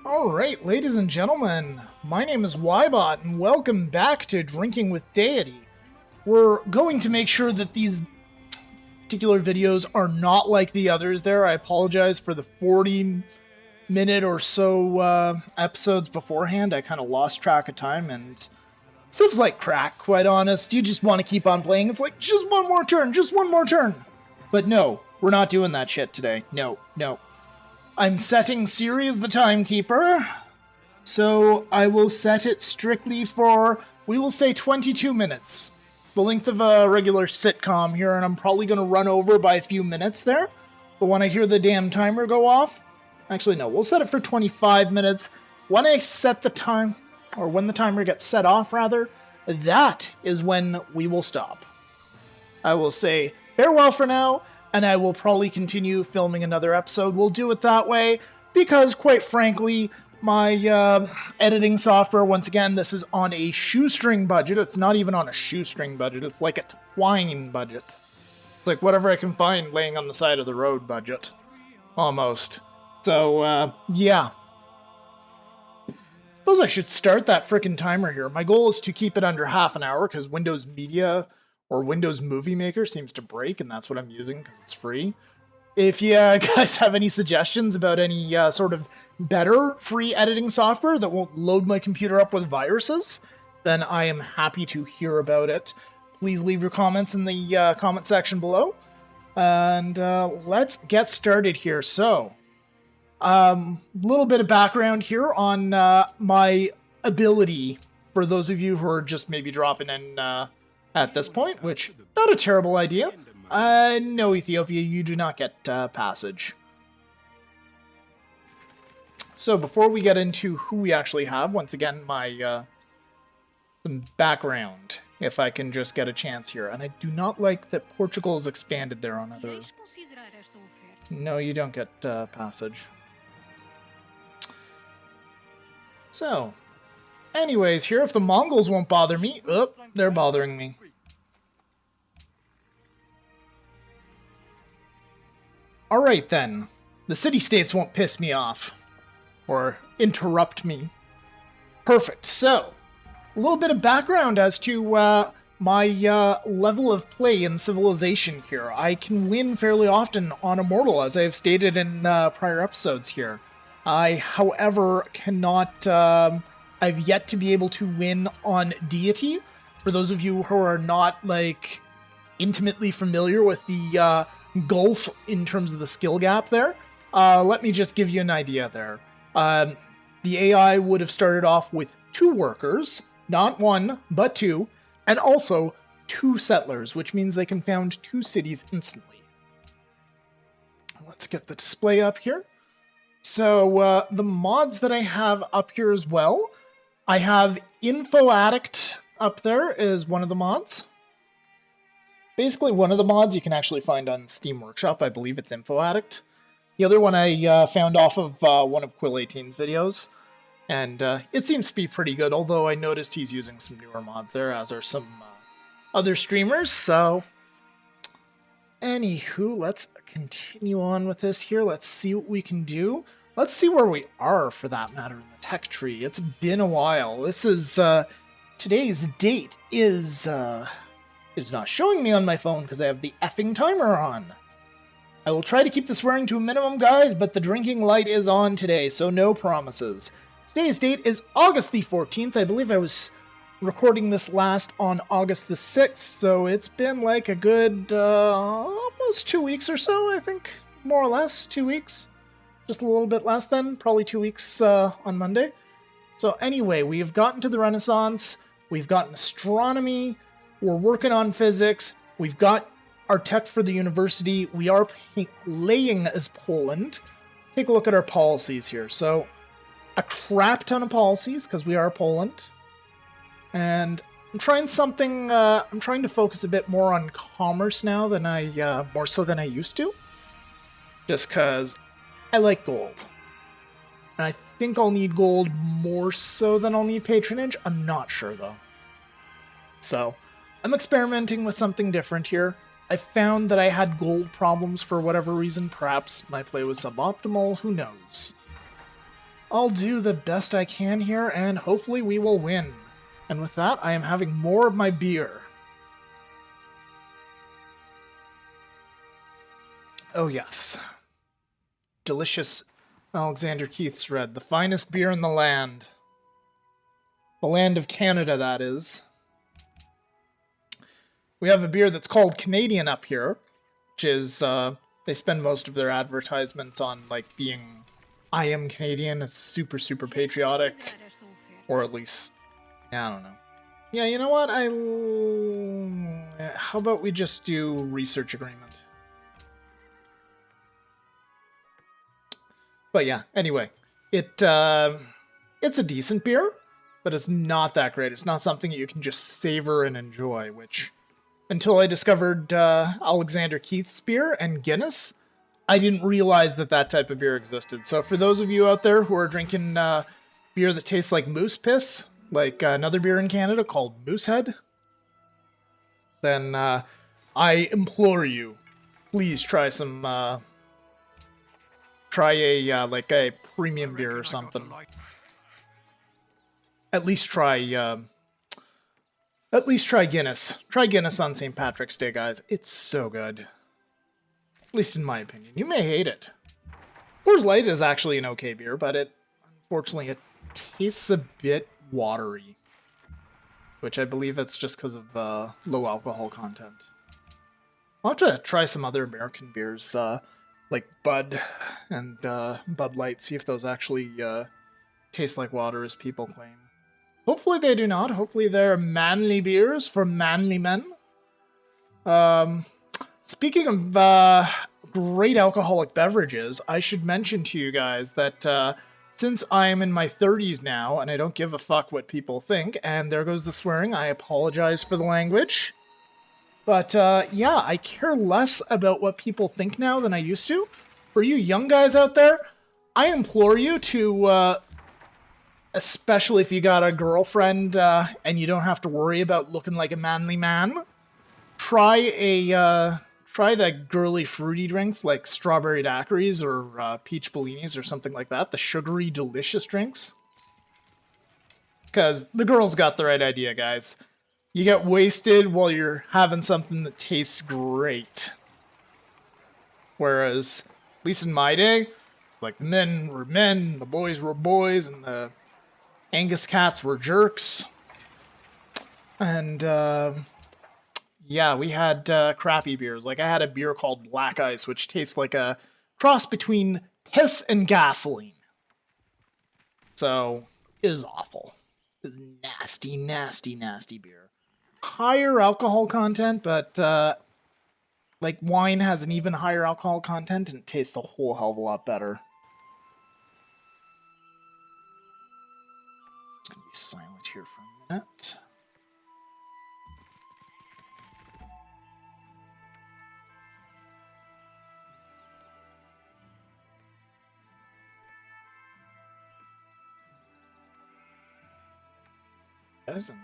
Alright, ladies and gentlemen, my name is Ybot, and welcome back to Drinking with Deity. We're going to make sure that these particular videos are not like the others there. I apologize for the 40-minute or so episodes beforehand. I kind of lost track of time, and stuff's like crack, quite honest. You just want to keep on playing. It's like, just one more turn, just one more turn. But no, we're not doing that shit today. No. I'm setting Siri as the timekeeper, so I will set it strictly for, we will say 22 minutes. The length of a regular sitcom here, and I'm probably going to run over by a few minutes there. But when I hear the damn timer go off, actually no, we'll set it for 25 minutes. When I set the time, or when the timer gets set off rather, that is when we will stop. I will say farewell for now, and I will probably continue filming another episode. We'll do it that way, because quite frankly, my editing software, once again, this is on a shoestring budget. It's not even on a shoestring budget, it's like a twine budget. It's like whatever I can find laying on the side of the road budget. Almost. So, yeah. Suppose I should start that frickin' timer here. My goal is to keep it under half an hour, because Windows Media or Windows Movie Maker seems to break, and that's what I'm using because it's free. If you guys have any suggestions about any sort of better free editing software that won't load my computer up with viruses, then I am happy to hear about it. Please leave your comments in the comment section below. And let's get started here. So, little bit of background here on my ability for those of you who are just maybe dropping in at this point, which, not a terrible idea. No, Ethiopia, you do not get passage. So before we get into who we actually have, once again, my some background, if I can just get a chance here. And I do not like that Portugal is expanded there on other... No, you don't get passage. So, anyways, here, if the Mongols won't bother me... Oh, they're bothering me. Alright then, the city-states won't piss me off, or interrupt me. Perfect, so, a little bit of background as to my level of play in Civilization here. I can win fairly often on Immortal, as I have stated in prior episodes here. I, however, cannot, I've yet to be able to win on Deity. For those of you who are not, like, intimately familiar with the gulf in terms of the skill gap there, let me just give you an idea there. The AI would have started off with 2 workers, not 1, but 2, and also 2 settlers, which means they can found 2 cities instantly. Let's get the display up here. So, the mods that I have up here as well, I have Info Addict up there is one of the mods. Basically, one of the mods you can actually find on Steam Workshop. I believe it's Info Addict. The other one I found off of one of Quill18's videos, and it seems to be pretty good, although I noticed he's using some newer mods there, as are some other streamers, so... Anywho, let's continue on with this here. Let's see what we can do. Let's see where we are, for that matter, in the tech tree. It's been a while. This is... today's date is... It's not showing me on my phone because I have the effing timer on. I will try to keep the swearing to a minimum, guys, but the drinking light is on today, so no promises. Today's date is August the 14th. I believe I was recording this last on August the 6th, so it's been like a good almost 2 weeks or so, I think. More or less, 2 weeks. Just a little bit less than, probably 2 weeks on Monday. So anyway, we have gotten to the Renaissance, we've gotten astronomy, we're working on physics, we've got our tech for the university, we are laying as Poland. Take a look at our policies here. So, a crap ton of policies, because we are Poland. And I'm trying something, I'm trying to focus a bit more on commerce now than more so than I used to. Just because I like gold. And I think I'll need gold more so than I'll need patronage. I'm not sure, though. So, I'm experimenting with something different here. I found that I had gold problems for whatever reason. Perhaps my play was suboptimal, who knows. I'll do the best I can here, and hopefully we will win. And with that, I am having more of my beer. Oh yes. Delicious Alexander Keith's Red, the finest beer in the land. The land of Canada, that is. We have a beer that's called Canadian up here, which is, they spend most of their advertisements on, like, being, I am Canadian, it's super, super patriotic. Or at least, I don't know. Yeah, you know what, how about we just do research agreement? But yeah, anyway, it's a decent beer, but it's not that great. It's not something you can just savor and enjoy, which, until I discovered Alexander Keith's beer and Guinness, I didn't realize that that type of beer existed. So for those of you out there who are drinking beer that tastes like moose piss, like another beer in Canada called Moosehead, then I implore you, please try some, try a like a premium beer or something. At least try Guinness. Try Guinness on St. Patrick's Day, guys. It's so good. At least in my opinion. You may hate it. Coors Light is actually an okay beer, but unfortunately it tastes a bit watery. Which I believe it's just because of low alcohol content. I'll have to try some other American beers, like Bud and Bud Light, see if those actually taste like water as people claim. Hopefully they do not. Hopefully they're manly beers for manly men. Speaking of great alcoholic beverages, I should mention to you guys that since I am in my 30s now, and I don't give a fuck what people think, and there goes the swearing, I apologize for the language. But yeah, I care less about what people think now than I used to. For you young guys out there, I implore you to, especially if you got a girlfriend and you don't have to worry about looking like a manly man, try the girly fruity drinks like strawberry daiquiris or peach bellinis or something like that. The sugary, delicious drinks. Because the girls got the right idea, guys. You get wasted while you're having something that tastes great. Whereas, at least in my day, like the men were men, the boys were boys, and the Angus cats were jerks. And, yeah, we had crappy beers. Like, I had a beer called Black Ice, which tastes like a cross between piss and gasoline. So, it was awful. It was nasty, nasty, nasty beer. Higher alcohol content, but, like, wine has an even higher alcohol content, and it tastes a whole hell of a lot better. It's gonna be silent here for a minute. Guys, I'm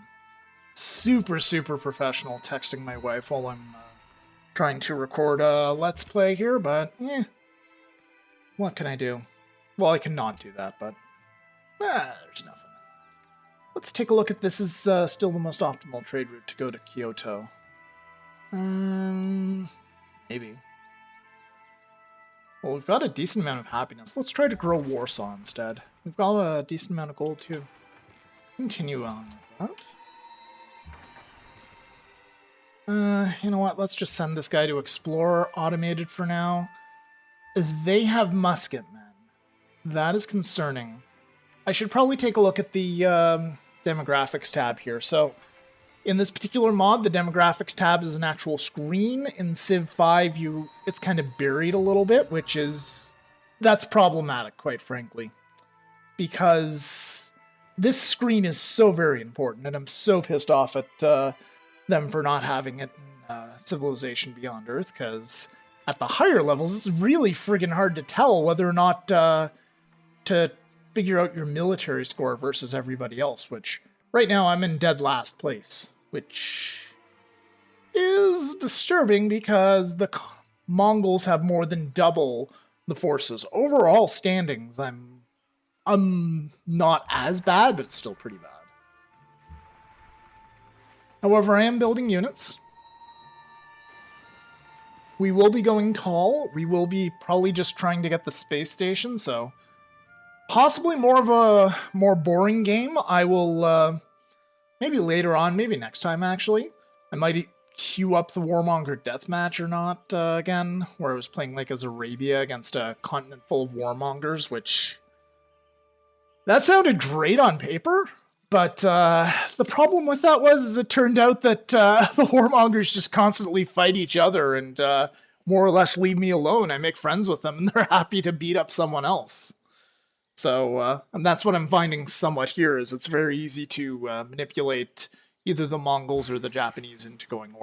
super, super professional texting my wife while I'm trying to record a Let's Play here, but, what can I do? Well, I cannot do that, but, there's nothing. Let's take a look at this is still the most optimal trade route to go to Kyoto. Maybe. Well, we've got a decent amount of happiness. Let's try to grow Warsaw instead. We've got a decent amount of gold, too. Continue on with that. You know what? Let's just send this guy to explore automated for now. They have musket men. That is concerning. I should probably take a look at the demographics tab here. So, in this particular mod, the demographics tab is an actual screen. In Civ 5, it's kind of buried a little bit, that's problematic, quite frankly. Because this screen is so very important, and I'm so pissed off at them for not having it in Civilization Beyond Earth, because at the higher levels, it's really friggin' hard to tell whether or not to figure out your military score versus everybody else, which right now I'm in dead last place, which is disturbing because the Mongols have more than double the forces. Overall standings, I'm not as bad, but it's still pretty bad. However, I am building units. We will be going tall. We will be probably just trying to get the space station, so possibly more of a more boring game. I will, maybe later on, maybe next time actually, I might queue up the Warmonger Deathmatch or not again, where I was playing like as Arabia against a continent full of Warmongers, which that sounded great on paper, but the problem with that was it turned out that the Warmongers just constantly fight each other and more or less leave me alone. I make friends with them and they're happy to beat up someone else. So, and that's what I'm finding somewhat here, is it's very easy to manipulate either the Mongols or the Japanese into going to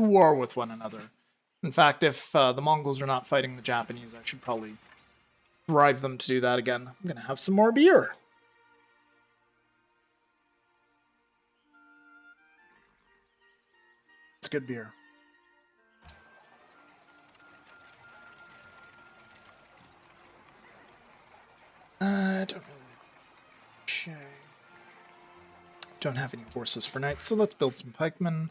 war with one another. In fact, if the Mongols are not fighting the Japanese, I should probably bribe them to do that again. I'm gonna have some more beer. It's good beer. I don't really... Don't have any horses for knights, so let's build some pikemen.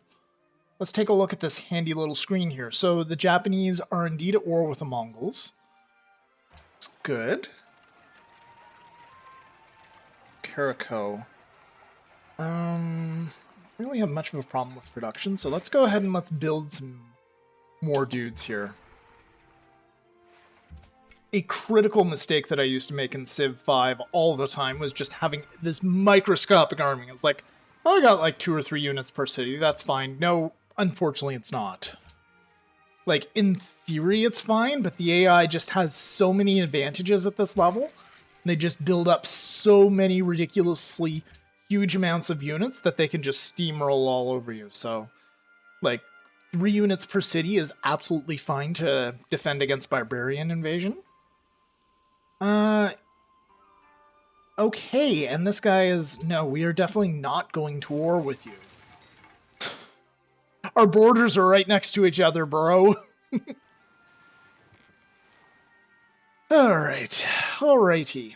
Let's take a look at this handy little screen here. So the Japanese are indeed at war with the Mongols. It's good. Carico. Don't really have much of a problem with production, so let's go ahead and let's build some more dudes here. A critical mistake that I used to make in Civ 5 all the time was just having this microscopic army. It's like, oh, I got like 2 or 3 units per city, that's fine. No, unfortunately it's not. Like, in theory it's fine, but the AI just has so many advantages at this level. They just build up so many ridiculously huge amounts of units that they can just steamroll all over you. So, like, 3 units per city is absolutely fine to defend against barbarian invasion. Okay, and this guy is... No, we are definitely not going to war with you. Our borders are right next to each other, bro. Alright, alrighty.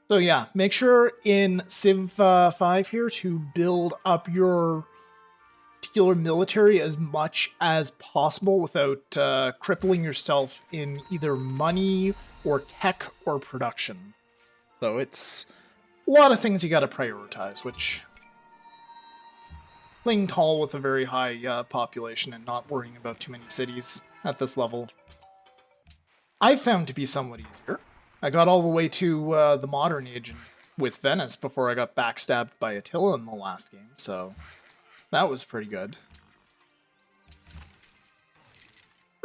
So yeah, make sure in Civ 5 here to build up your particular military as much as possible without crippling yourself in either money or tech or production. So it's a lot of things you gotta prioritize, which... Playing tall with a very high population and not worrying about too many cities at this level, I found to be somewhat easier. I got all the way to the modern age with Venice before I got backstabbed by Attila in the last game, so that was pretty good.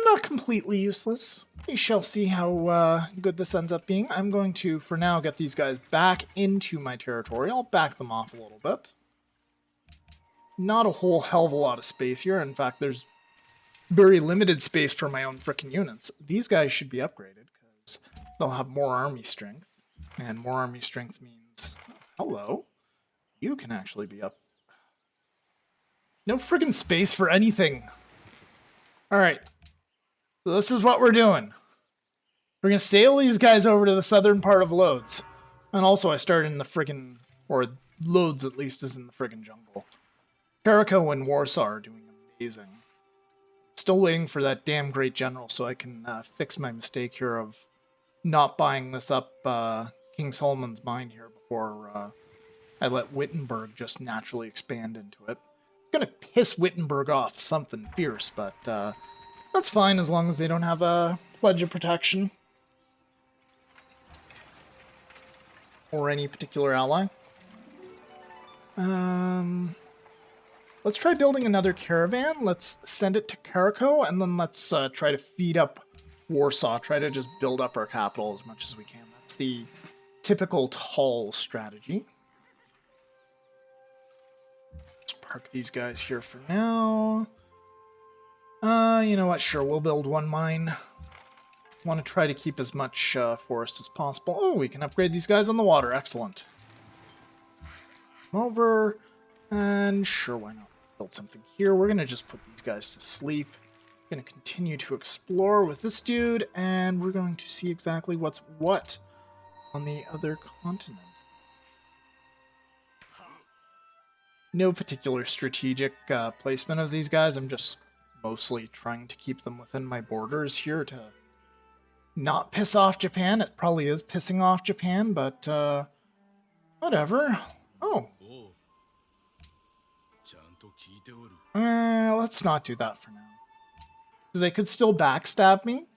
Not completely useless. We shall see how good this ends up being. I'm going to, for now, get these guys back into my territory. I'll back them off a little bit. Not a whole hell of a lot of space here. In fact, there's very limited space for my own frickin' units. These guys should be upgraded, because they'll have more army strength. And more army strength means... Hello. You can actually be up. No friggin' space for anything. Alright. So this is what we're doing. We're gonna sail these guys over to the southern part of Lodz. And also I started in the friggin'... Or Lodz at least is in the friggin' jungle. Carico and Warsaw are doing amazing. Still waiting for that damn great general so I can fix my mistake here of not buying this up King Solomon's mine here before I let Wittenberg just naturally expand into it. It's gonna piss Wittenberg off something fierce, but that's fine as long as they don't have a pledge of protection. Or any particular ally. Let's try building another caravan. Let's send it to Carico, and then let's try to feed up Warsaw. Try to just build up our capital as much as we can. That's the typical tall strategy. Let's park these guys here for now. You know what? Sure, we'll build one mine. Want to try to keep as much forest as possible. Oh, we can upgrade these guys on the water. Excellent. Come over, and sure, why not? Build something here. We're going to just put these guys to sleep. We're going to continue to explore with this dude, and we're going to see exactly what's what. on the other continent. No particular strategic placement of these guys. I'm just mostly trying to keep them within my borders here to not piss off Japan. It probably is pissing off Japan, but whatever. Oh. Let's not do that for now. Because they could still backstab me,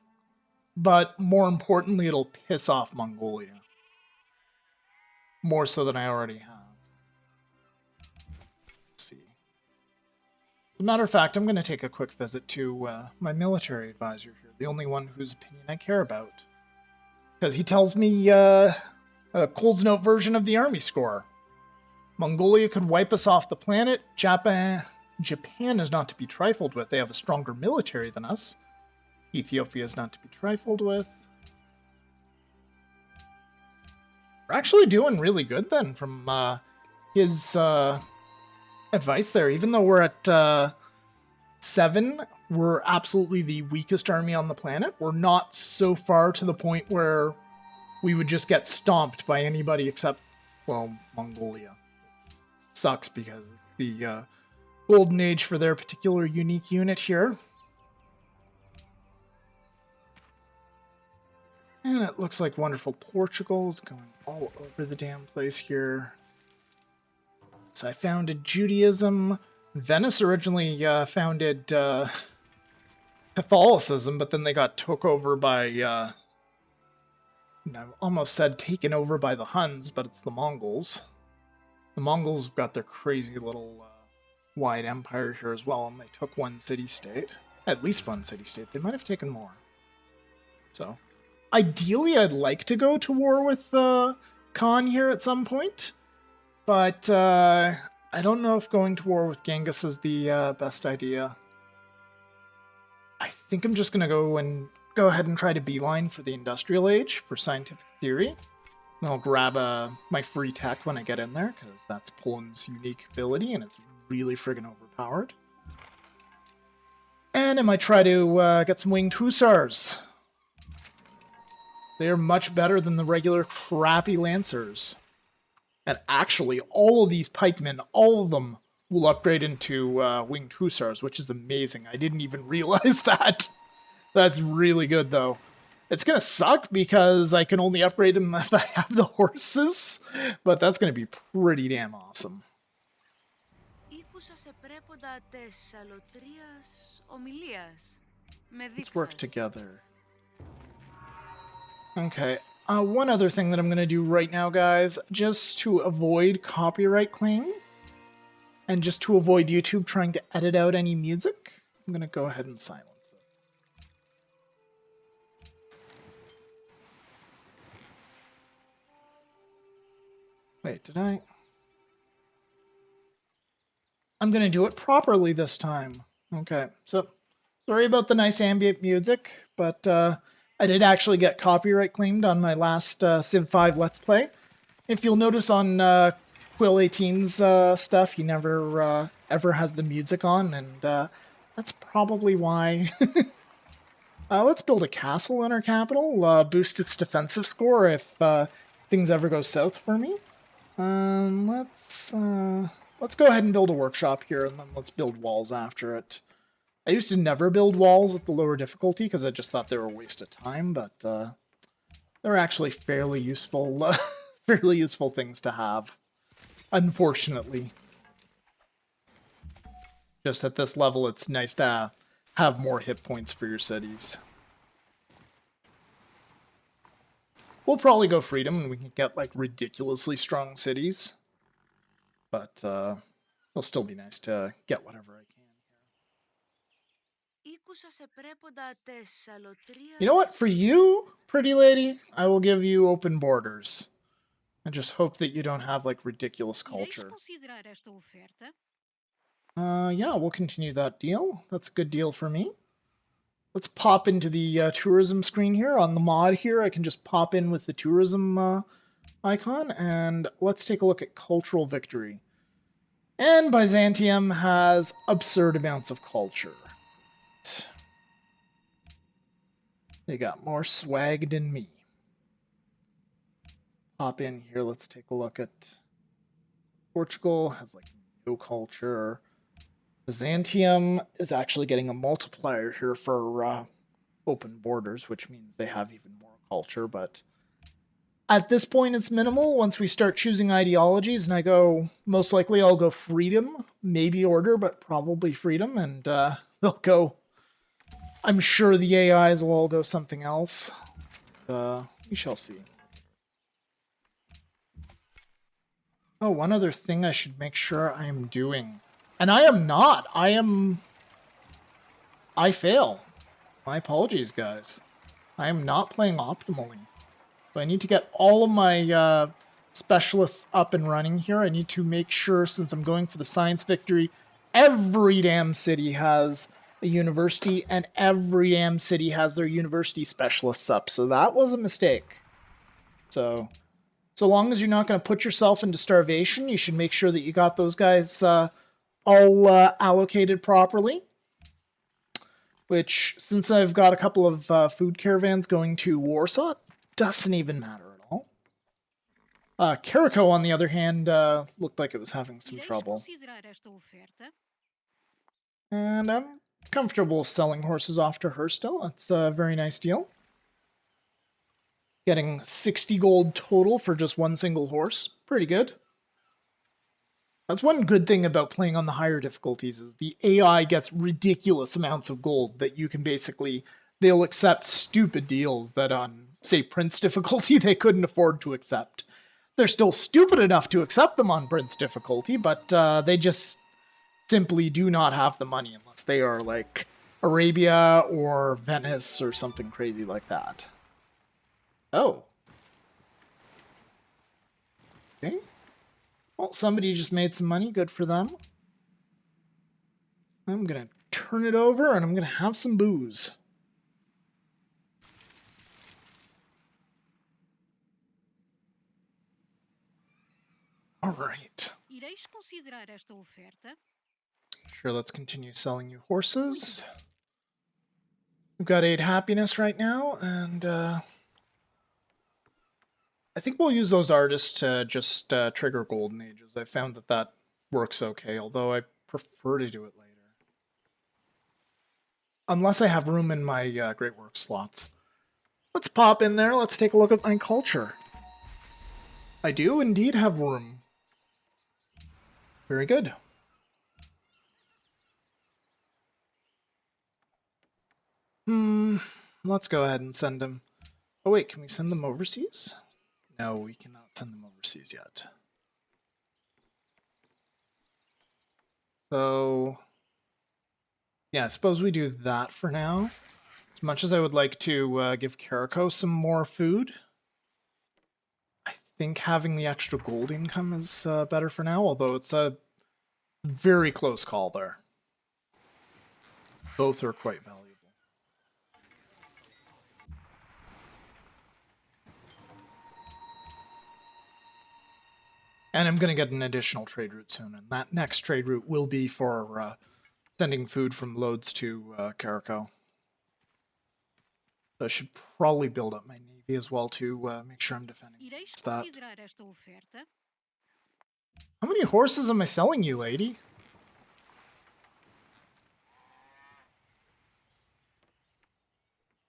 but more importantly, it'll piss off Mongolia. More so than I already have. Let's see. As a matter of fact, I'm going to take a quick visit to my military advisor here, the only one whose opinion I care about. Because he tells me a Cole's Note version of the army score. Mongolia could wipe us off the planet. Japan is not to be trifled with. They have a stronger military than us. Ethiopia is not to be trifled with. We're actually doing really good then from his advice there. Even though we're at 7, we're absolutely the weakest army on the planet. We're not so far to the point where we would just get stomped by anybody except, well, Mongolia. Sucks because it's the golden age for their particular unique unit here. And it looks like wonderful Portugal is going all over the damn place here. So I founded Judaism. Venice originally founded Catholicism, but then they got took over by, I almost said taken over by the Huns, but it's the Mongols. The Mongols have got their crazy little wide empire here as well, and they took one city-state. At least one city-state. They might have taken more. So, ideally, I'd like to go to war with Khan here at some point, but I don't know if going to war with Genghis is the best idea. I think I'm just going to go ahead and try to beeline for the Industrial Age for scientific theory. And I'll grab my free tech when I get in there, because that's Poland's unique ability, and it's really friggin' overpowered. And I might try to get some winged hussars. They are much better than the regular crappy lancers. And actually, all of these pikemen, all of them, will upgrade into winged hussars, which is amazing. I didn't even realize that. That's really good, though. It's going to suck because I can only upgrade them if I have the horses, but that's going to be pretty damn awesome. Let's work together. Okay, one other thing that I'm going to do right now, guys, just to avoid copyright claim, and just to avoid YouTube trying to edit out any music, I'm going to go ahead and silence. Wait, did I? I'm going to do it properly this time. Okay, so sorry about the nice ambient music, but I did actually get copyright claimed on my last Civ 5 Let's Play. If you'll notice on Quill 18's stuff, he never ever has the music on, and that's probably why. Let's build a castle in our capital, boost its defensive score if things ever go south for me. Let's go ahead and build a workshop here, and then let's build walls after it. I used to never build walls at the lower difficulty because I just thought they were a waste of time, but they're actually fairly useful, fairly useful things to have. Unfortunately, just at this level, it's nice to have more hit points for your cities. We'll probably go freedom, and we can get, like, ridiculously strong cities. But, it'll still be nice to get whatever I can. You know what? For you, pretty lady, I will give you open borders. I just hope that you don't have, like, ridiculous culture. Yeah, we'll continue that deal. That's a good deal for me. Let's pop into the tourism screen here. On the mod here, I can just pop in with the tourism icon, and let's take a look at cultural victory. And Byzantium has absurd amounts of culture. They got more swag than me. Pop in here. Let's take a look at Portugal. Has like no culture. Byzantium is actually getting a multiplier here for open borders, which means they have even more culture. But at this point, it's minimal. Once we start choosing ideologies, and I go, most likely I'll go freedom, maybe order, but probably freedom, and they'll go. I'm sure the AIs will all go something else. We shall see. Oh, one other thing I should make sure I am doing. And I am not. I fail. My apologies, guys. I am not playing optimally. So I need to get all of my specialists up and running here. I need to make sure, since I'm going for the science victory, every damn city has a university, and every damn city has their university specialists up. So that was a mistake. So long as you're not going to put yourself into starvation, you should make sure that you got those guys all allocated properly. Which, since I've got a couple of food caravans going to Warsaw, doesn't even matter at all. Carrico, on the other hand, looked like it was having some trouble. And I'm comfortable selling horses off to her still. That's a very nice deal. Getting 60 gold total for just one single horse. Pretty good. That's one good thing about playing on the higher difficulties is the AI gets ridiculous amounts of gold that you can basically... They'll accept stupid deals that on, say, Prince difficulty they couldn't afford to accept. They're still stupid enough to accept them on Prince difficulty, but they just simply do not have the money unless they are like Arabia or Venice or something crazy like that. Oh. Okay. Well, somebody just made some money. Good for them. I'm going to turn it over and I'm going to have some booze. All right. Sure, let's continue selling you horses. We've got 8 happiness right now, and I think we'll use those artists to just trigger golden ages. I found that that works okay, although I prefer to do it later. Unless I have room in my Great Works slots. Let's pop in there, let's take a look at my culture. I do indeed have room. Very good. Let's go ahead and send them. Oh wait, can we send them overseas? No, we cannot send them overseas yet. So, yeah, I suppose we do that for now. As much as I would like to give Carrico some more food, I think having the extra gold income is better for now, although it's a very close call there. Both are quite valuable. And I'm going to get an additional trade route soon, and that next trade route will be for sending food from Loads to Carrico. So I should probably build up my navy as well to make sure I'm defending against that. How many horses am I selling you, lady?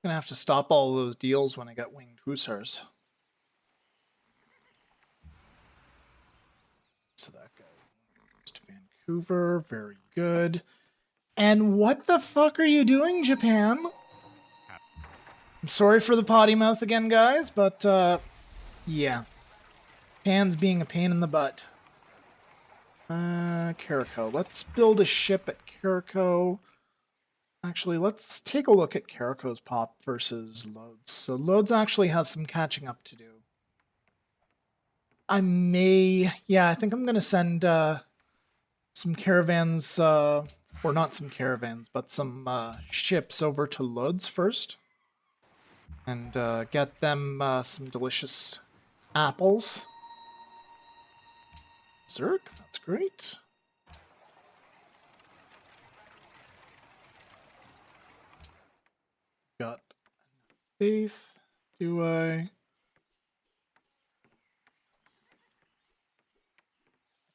I'm going to have to stop all those deals when I get winged hussars. So that goes to Vancouver. Very good. And what the fuck are you doing, Japan? I'm sorry for the potty mouth again, guys, but, yeah. Japan's being a pain in the butt. Carrico. Let's build a ship at Carrico. Actually, let's take a look at Carrico's pop versus Loads. So Loads actually has some catching up to do. I think I'm going to send some caravans, or not some caravans, but some ships over to Loads first. And get them some delicious apples. Zerk, that's great. Got faith. Do I?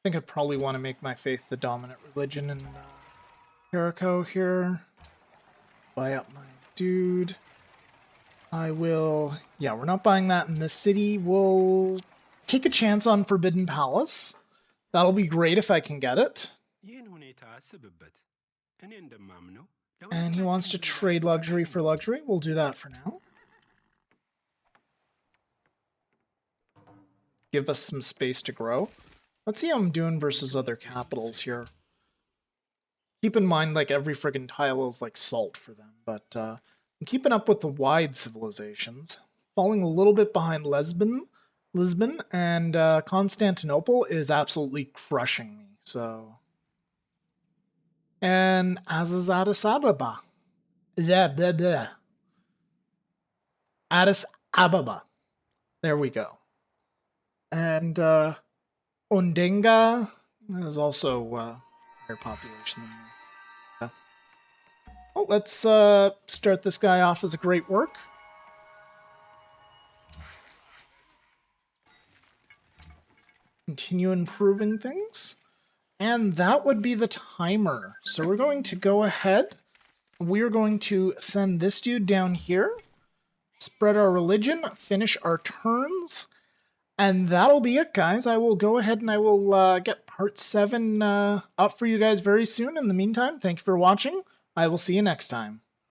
think I'd probably want to make my faith the dominant religion in Jericho here. Buy up my dude. I will... Yeah, we're not buying that in this city. We'll take a chance on Forbidden Palace. That'll be great if I can get it. And he wants to trade luxury for luxury. We'll do that for now. Give us some space to grow. Let's see how I'm doing versus other capitals here. Keep in mind, like, every friggin' tile is like salt for them, but I'm keeping up with the wide civilizations. Falling a little bit behind Lisbon, and Constantinople is absolutely crushing me, so... And as is Addis Ababa. Addis Ababa. There we go. And Ondinga is also higher population than me. Yeah. Well, let's start this guy off as a great work. Continue improving things. And that would be the timer. So we're going to go ahead. We're going to send this dude down here. Spread our religion. Finish our turns. And that'll be it, guys. I will go ahead and I will get part 7 up for you guys very soon. In the meantime, thank you for watching. I will see you next time.